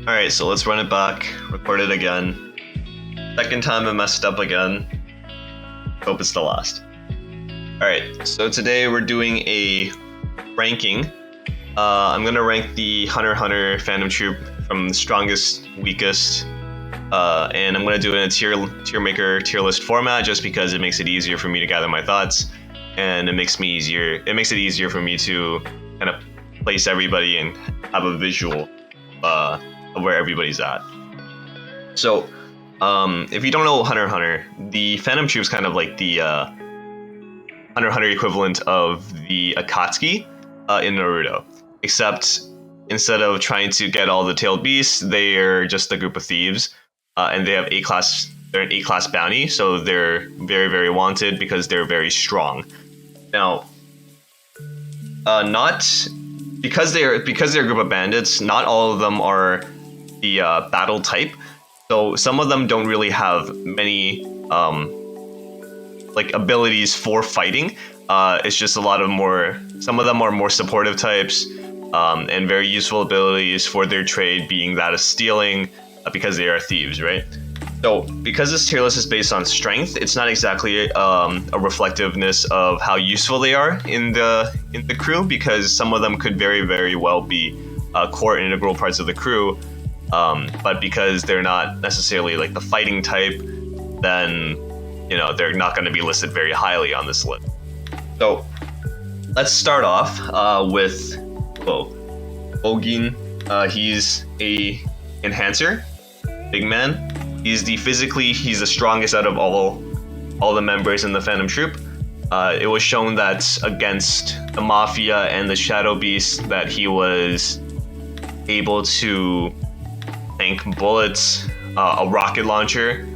Alright, so let's run it back, record it again. Second time I messed up again. Hope it's the last. Alright, so today we're doing a ranking. I'm gonna rank the Hunter x Hunter fandom troupe from strongest, weakest, and I'm gonna do it in a tier list format just because it makes it easier for me to gather my thoughts, and it makes it easier for me to kind of place everybody and have a visual of where everybody's at. So, if you don't know Hunter x Hunter, the fandom troupe is kind of like the Hunter x Hunter equivalent of the Akatsuki in Naruto, except instead of trying to get all the tailed beasts, they're just a group of thieves, and they have A-class. They're an A-class bounty, so they're very, very wanted because they're very strong. Now, because they're a group of bandits, not all of them are the battle type. So some of them don't really have many like abilities for fighting. It's just some of them are more supportive types, and very useful abilities for their trade being that of stealing, because they are thieves, right? So because this tier list is based on strength, it's not exactly a reflectiveness of how useful they are in the crew, because some of them could very, very well be core integral parts of the crew. But because they're not necessarily like the fighting type, then they're not going to be listed very highly on this list. So let's start off with Ogin. He's a enhancer, big man. He's the strongest out of all the members in the fandom troupe. It was shown that against the Mafia and the Shadow Beast that he was able to tank bullets, a rocket launcher,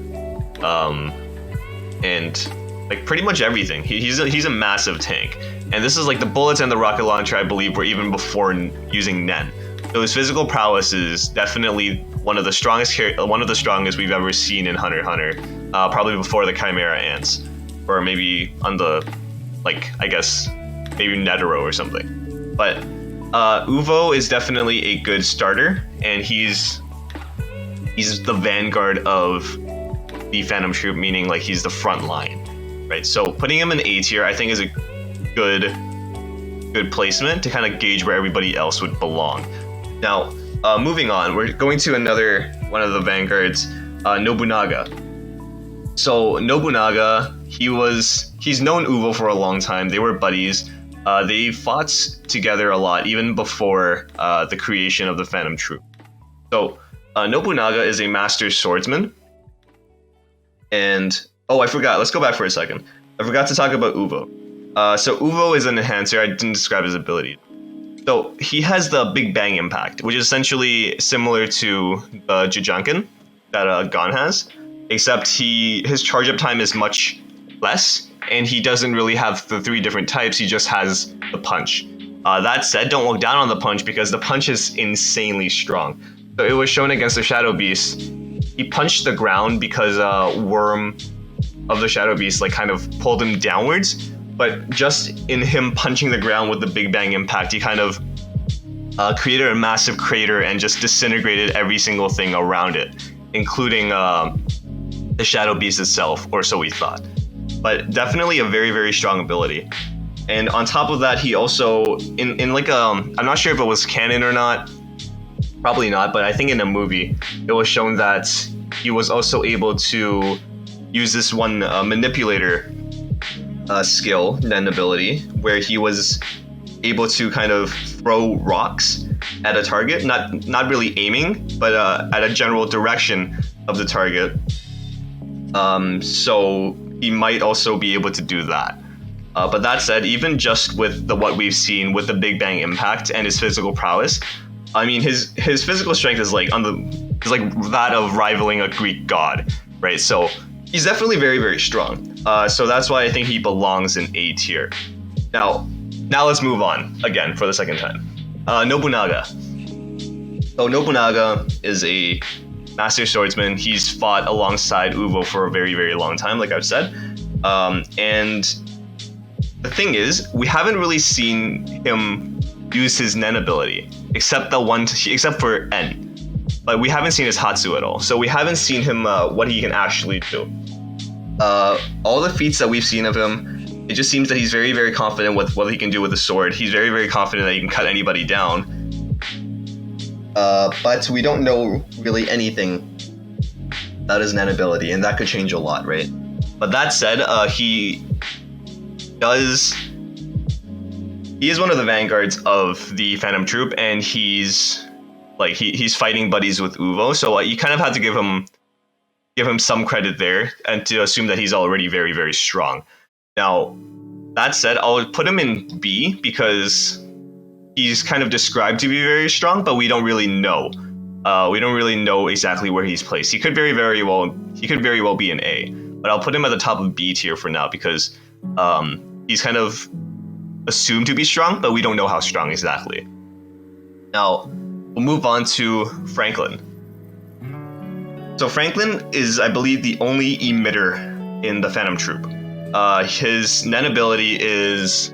and like pretty much everything. He's a massive tank, and this is like the bullets and the rocket launcher, I believe, were even before using Nen. So his physical prowess is definitely one of the strongest we've ever seen in Hunter x Hunter, probably before the Chimera Ants, or maybe on the maybe Netero or something. But Uvo is definitely a good starter, and he's the vanguard of the fandom troupe, meaning like he's the front line, right? So putting him in A tier, I think, is a good placement to kind of gauge where everybody else would belong. Now, moving on, we're going to another one of the vanguards, Nobunaga. So Nobunaga, he's known Uvo for a long time. They were buddies. They fought together a lot, even before the creation of the fandom troupe. So Nobunaga is a master swordsman. And, I forgot. Let's go back for a second. I forgot to talk about Uvo. So Uvo is an enhancer. I didn't describe his ability. So he has the Big Bang Impact, which is essentially similar to the Jujunkin that Gon has, except his charge up time is much less, and he doesn't really have the 3 different types. He just has the punch. That said, don't look down on the punch, because the punch is insanely strong. So it was shown against the Shadow Beast. He punched the ground because Worm of the Shadow Beast kind of pulled him downwards. But just in him punching the ground with the Big Bang Impact, he kind of created a massive crater and just disintegrated every single thing around it, including the Shadow Beast itself, or so we thought. But definitely a very, very strong ability. And on top of that, he also, I'm not sure if it was canon or not, probably not, but I think in a movie, it was shown that he was also able to use this one manipulator skill, Nen ability, where he was able to kind of throw rocks at a target, not really aiming, but at a general direction of the target. So he might also be able to do that. But that said, even just with what we've seen with the Big Bang Impact and his physical prowess, I mean, his physical strength is like that of rivaling a Greek god, right? So he's definitely very, very strong. So that's why I think he belongs in A tier. Now let's move on again for the second time. Nobunaga. So Nobunaga is a master swordsman. He's fought alongside Uvo for a very, very long time, like I've said. And the thing is, we haven't really seen him use his Nen ability, except for N. but we haven't seen his Hatsu at all. So we haven't seen him what he can actually do. All the feats that we've seen of him, it just seems that he's very, very confident with what he can do with the sword. He's very, very confident that he can cut anybody down. But we don't know really anything about his Nen ability, and that could change a lot, right? But that said, he is one of the vanguards of the Phantom Troupe, and he's fighting buddies with Uvo, so you kind of have to give him some credit there, and to assume that he's already very, very strong. Now, that said, I'll put him in B because he's kind of described to be very strong, but we don't really know. We don't really know exactly where he's placed. He could very well be an A, but I'll put him at the top of B tier for now because he's kind of assumed to be strong, but we don't know how strong exactly. Now, we'll move on to Franklin. So Franklin is, I believe, the only emitter in the Phantom Troupe. His Nen ability is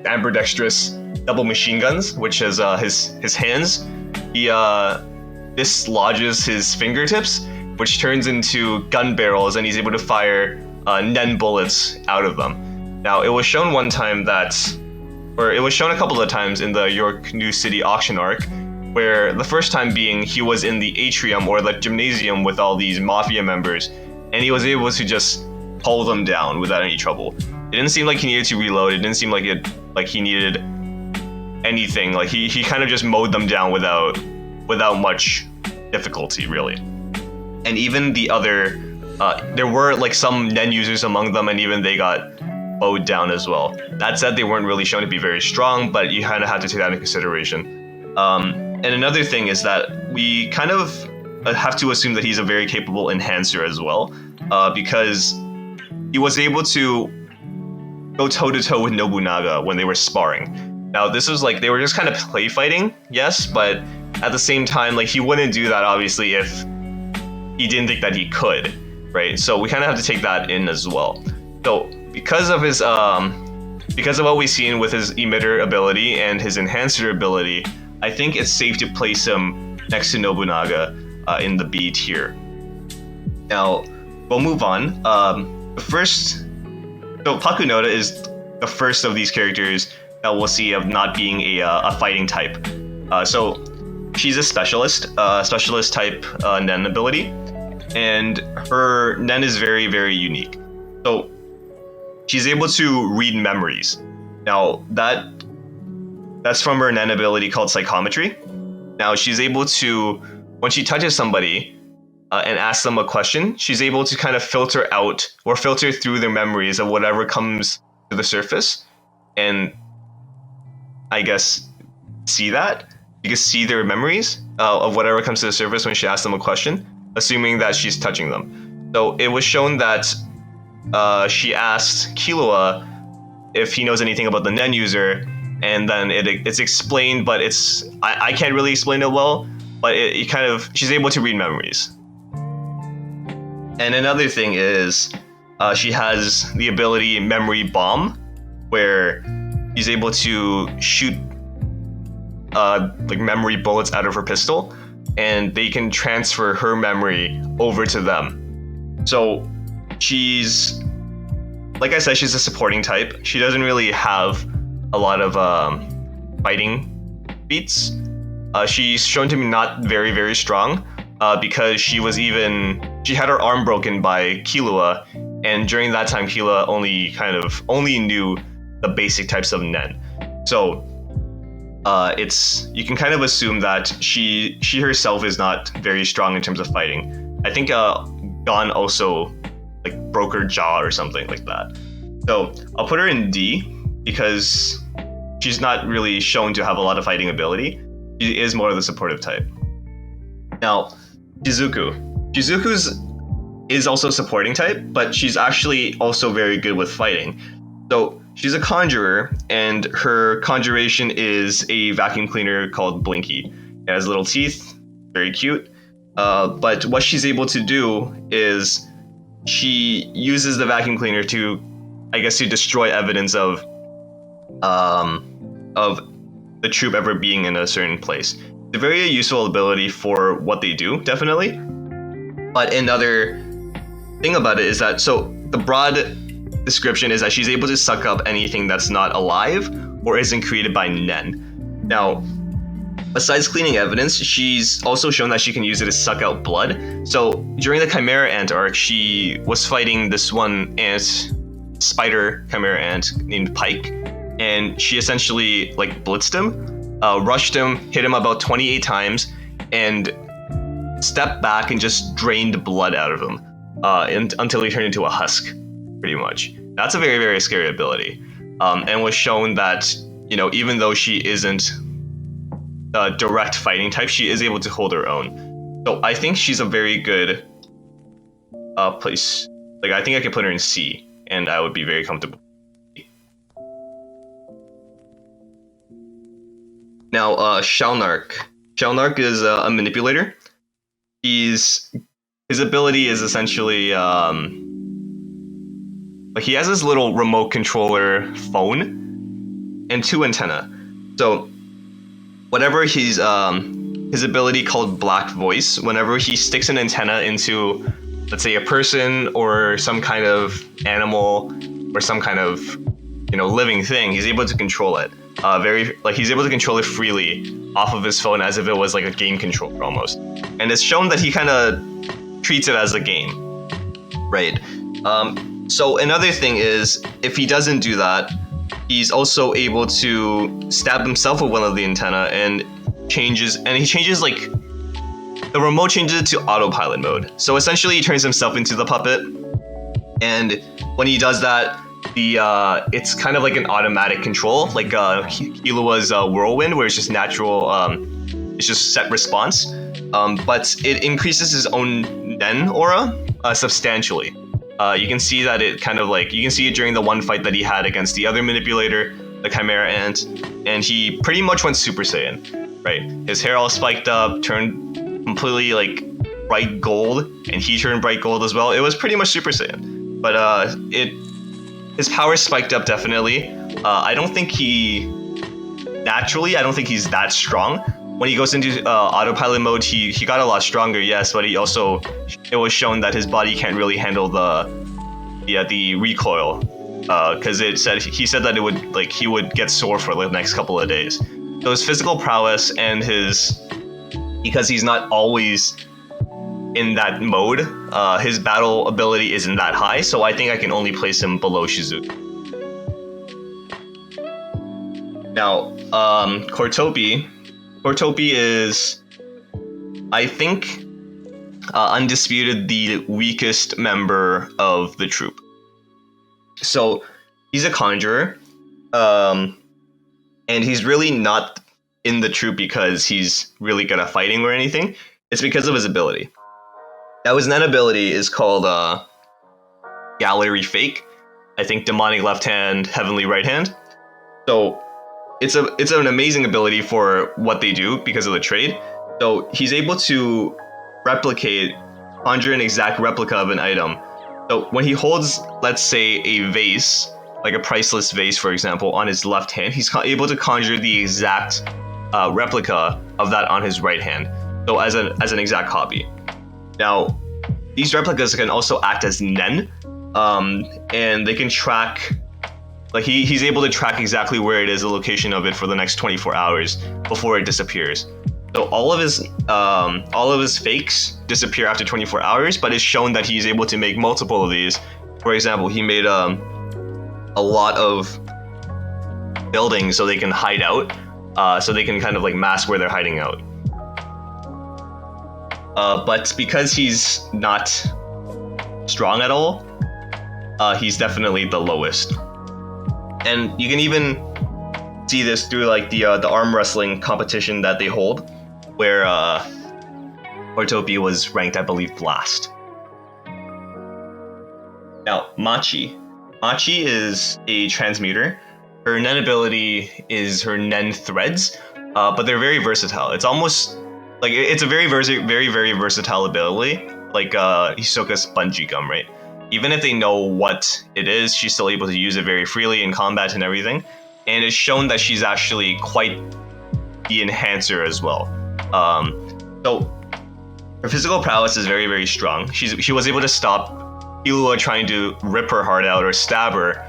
ambidextrous double machine guns, which is his hands. He dislodges his fingertips, which turns into gun barrels, and he's able to fire Nen bullets out of them. Now, it was shown one time it was shown a couple of times in the York New City auction arc, where the first time being he was in the atrium or the gymnasium with all these mafia members, and he was able to just pull them down without any trouble. It didn't seem like he needed to reload. It didn't seem like he needed anything. Like he kind of just mowed them down without much difficulty, really. And even the other, there were like some Nen users among them, and even they got mowed down as well. That said, they weren't really shown to be very strong, but you kind of have to take that into consideration. And another thing is that we kind of have to assume that he's a very capable enhancer as well, because he was able to go toe-to-toe with Nobunaga when they were sparring. Now, this was like, they were just kind of play fighting, yes, but at the same time, like, he wouldn't do that, obviously, if he didn't think that he could, right? So we kind of have to take that in as well. So, because of what we've seen with his emitter ability and his enhancer ability, I think it's safe to place him next to Nobunaga in the B tier. Now, we'll move on. So Pakunoda is the first of these characters that we'll see of not being a fighting type. So she's a specialist type Nen ability, and her Nen is very, very unique. So she's able to read memories. Now that's from her Nen ability called Psychometry. Now she's able to, when she touches somebody and asks them a question, she's able to kind of filter through their memories of whatever comes to the surface, and I guess see that. You can see their memories of whatever comes to the surface when she asks them a question, assuming that she's touching them. So it was shown that she asked Killua if he knows anything about the Nen user, and then it's explained, but I can't really explain it well, but it kind of, she's able to read memories. And another thing is she has the ability Memory Bomb, where she's able to shoot like memory bullets out of her pistol, and they can transfer her memory over to them. So she's, like I said, she's a supporting type. She doesn't really have a lot of fighting feats. She's shown to be not very, very strong because she had her arm broken by Killua, and during that time Killua only knew the basic types of Nen. So you can kind of assume that she herself is not very strong in terms of fighting. I think Gon also like broke her jaw or something like that. So I'll put her in D because she's not really shown to have a lot of fighting ability. She is more of the supportive type. Now, Shizuku's is also supporting type, but she's actually also very good with fighting. So she's a conjurer, and her conjuration is a vacuum cleaner called Blinky. It has little teeth, very cute. But what she's able to do is she uses the vacuum cleaner to, I guess, to destroy evidence of the troupe ever being in a certain place. It's a very useful ability for what they do, definitely. But another thing about it is that, so the broad description is that she's able to suck up anything that's not alive or isn't created by Nen. Now, besides cleaning evidence, she's also shown that she can use it to suck out blood. So during the Chimera Ant arc, she was fighting this one ant, spider Chimera Ant named Pike, and she essentially like blitzed him, rushed him, hit him about 28 times, and stepped back and just drained blood out of him until he turned into a husk, pretty much. That's a very, very scary ability, and was shown that, you know, even though she isn't direct fighting type, she is able to hold her own. So I think she's a very good place. Like, I think I could put her in C, and I would be very comfortable. Now, Shalnark. Shalnark is a manipulator. His ability is essentially like, he has this little remote controller phone and 2 antennae. So whatever his ability called Black Voice, whenever he sticks an antenna into, let's say, a person or some kind of animal or some kind of, you know, living thing, he's able to control it. He's able to control it freely off of his phone as if it was like a game controller almost. And it's shown that he kind of treats it as a game, right? So another thing is, if he doesn't do that, he's also able to stab himself with one of the antenna and he changes like, the remote changes it to autopilot mode. So essentially he turns himself into the puppet, and when he does that, it's kind of like an automatic control, like Killua's Whirlwind, where it's just natural, it's just set response, but it increases his own Nen aura substantially. You can see that it kind of like, you can see it during the one fight that he had against the other manipulator, the Chimera Ant, and he pretty much went Super Saiyan, right? His hair all spiked up, turned completely like bright gold, and he turned bright gold as well. It was pretty much Super Saiyan, but his power spiked up definitely. I don't think he's that strong. When he goes into autopilot mode, he got a lot stronger, yes, but it was shown that his body can't really handle the recoil, because he said that he would get sore for the next couple of days. So his physical prowess and because he's not always in that mode, his battle ability isn't that high, so I think I can only place him below Shizuka. Now, Troupe is, I think, undisputed the weakest member of the troupe. So he's a conjurer, and he's really not in the troupe because he's really good at fighting or anything. It's because of his ability. Now, his Nen ability is called Gallery Fake. I think Demonic Left Hand, Heavenly Right Hand. So it's an amazing ability for what they do because of the trade. So he's able to conjure an exact replica of an item. So when he holds, let's say, a vase, like a priceless vase, for example, on his left hand, he's able to conjure the exact replica of that on his right hand. So as an exact copy. Now, these replicas can also act as Nen, and they can track. Like, he's able to track exactly where it is, the location of it, for the next 24 hours before it disappears. So all of his fakes disappear after 24 hours, but it's shown that he's able to make multiple of these. For example, he made a lot of buildings so they can hide out, so they can kind of like mask where they're hiding out. But because he's not strong at all, he's definitely the lowest. And you can even see this through like the arm wrestling competition that they hold, where Troupe was ranked, I believe, last. Now, Machi. Machi is a transmuter. Her Nen ability is her Nen threads, but they're very versatile. It's almost like it's a very versatile ability, like Hisoka's bungee gum, right? Even if they know what it is, she's still able to use it very freely in combat and everything. And it's shown that she's actually quite the enhancer as well. So her physical prowess is very, very strong. She was able to stop Killua trying to rip her heart out or stab her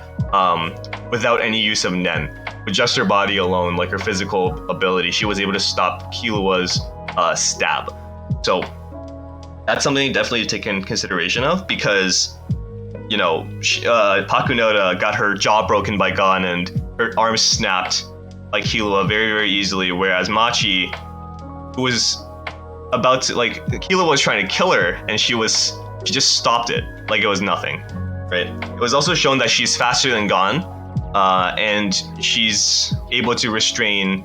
without any use of Nen. With just her body alone, like her physical ability, she was able to stop Killua's stab. So that's something definitely to take in consideration of, because Pakunoda got her jaw broken by Gon and her arm snapped like Killua very, very easily, whereas Machi, who was about to, Killua was trying to kill her and she just stopped it like it was nothing, right? It was also shown that she's faster than Gon, and she's able to restrain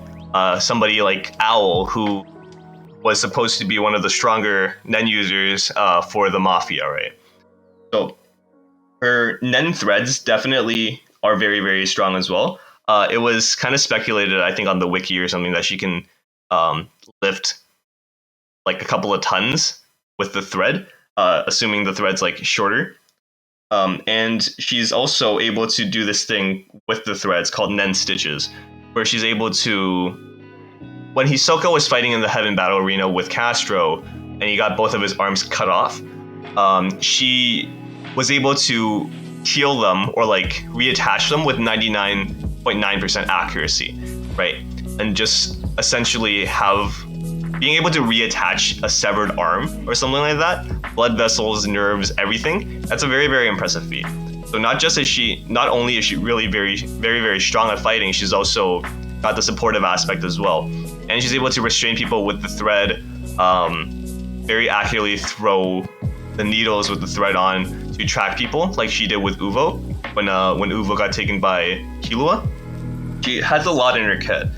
somebody like Owl, who was supposed to be one of the stronger Nen users for the Mafia, right? So her Nen threads definitely are very, very strong as well. It was kind of speculated, I think, on the wiki or something, that she can lift like a couple of tons with the thread, assuming the thread's like shorter. And she's also able to do this thing with the threads called Nen stitches, where she's able to, when Hisoka was fighting in the Heaven Battle Arena with Castro, and he got both of his arms cut off, she was able to heal them or like reattach them with 99.9% accuracy, right? And just essentially being able to reattach a severed arm or something like that, blood vessels, nerves, everything, that's a very, very impressive feat. So not only is she really very, very, very strong at fighting, she's also got the supportive aspect as well. And she's able to restrain people with the thread, very accurately throw the needles with the thread on to track people, like she did with Uvo when Uvo got taken by Killua. She has a lot in her kit.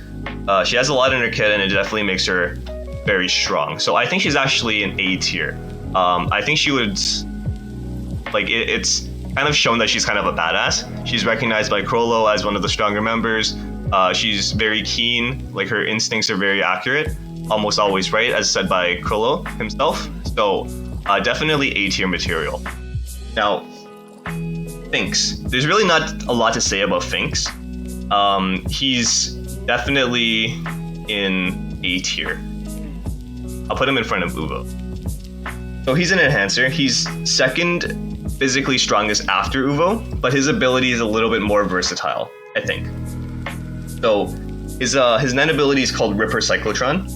And it definitely makes her very strong. So I think she's actually an A tier. I think she would, it's kind of shown that she's kind of a badass. She's recognized by Crollo as one of the stronger members. She's very keen, like her instincts are very accurate, almost always right, as said by Crollo himself. So definitely A tier material. Now, Finks. There's really not a lot to say about Finks. He's definitely in A tier. I'll put him in front of Uvo. So he's an enhancer. He's second physically strongest after Uvo, but his ability is a little bit more versatile, I think. So his Nen ability is called Ripper Cyclotron.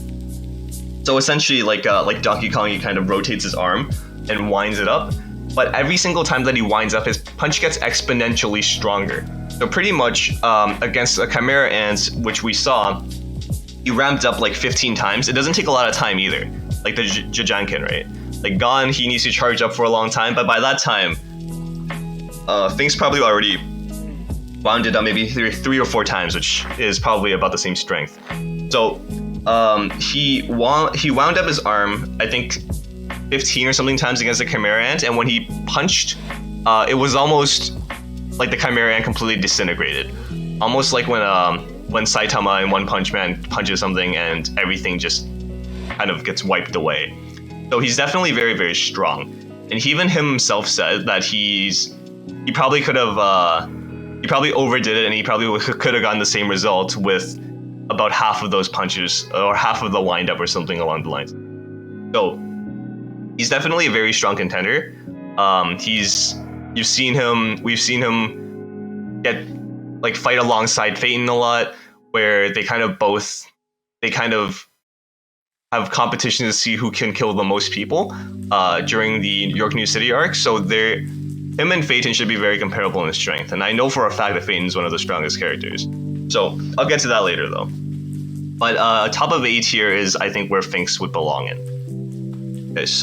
So essentially, like Donkey Kong, he kind of rotates his arm and winds it up. But every single time that he winds up, his punch gets exponentially stronger. So pretty much against a Chimera Ant, which we saw, he ramped up like 15 times. It doesn't take a lot of time either, like the Jajanken, right? Like Gon, he needs to charge up for a long time, but by that time, Finks probably already wound it up maybe three or four times, which is probably about the same strength. So he wound up his arm, I think 15 or something times against the Chimera Ant, and when he punched, it was almost like the Chimera Ant completely disintegrated. Almost like when Saitama in One Punch Man punches something and everything just kind of gets wiped away. So he's definitely very, very strong. And he even himself said that he probably overdid it, and he probably could have gotten the same result with about half of those punches or half of the windup or something along the lines. So he's definitely a very strong contender. We've seen him get fight alongside Phaeton a lot, where they kind of have competition to see who can kill the most people during the York New City arc. So him and Phaeton should be very comparable in strength. And I know for a fact that Phaeton's one of the strongest characters. So I'll get to that later though. But top of A tier is, I think, where Finks would belong in. Okay, so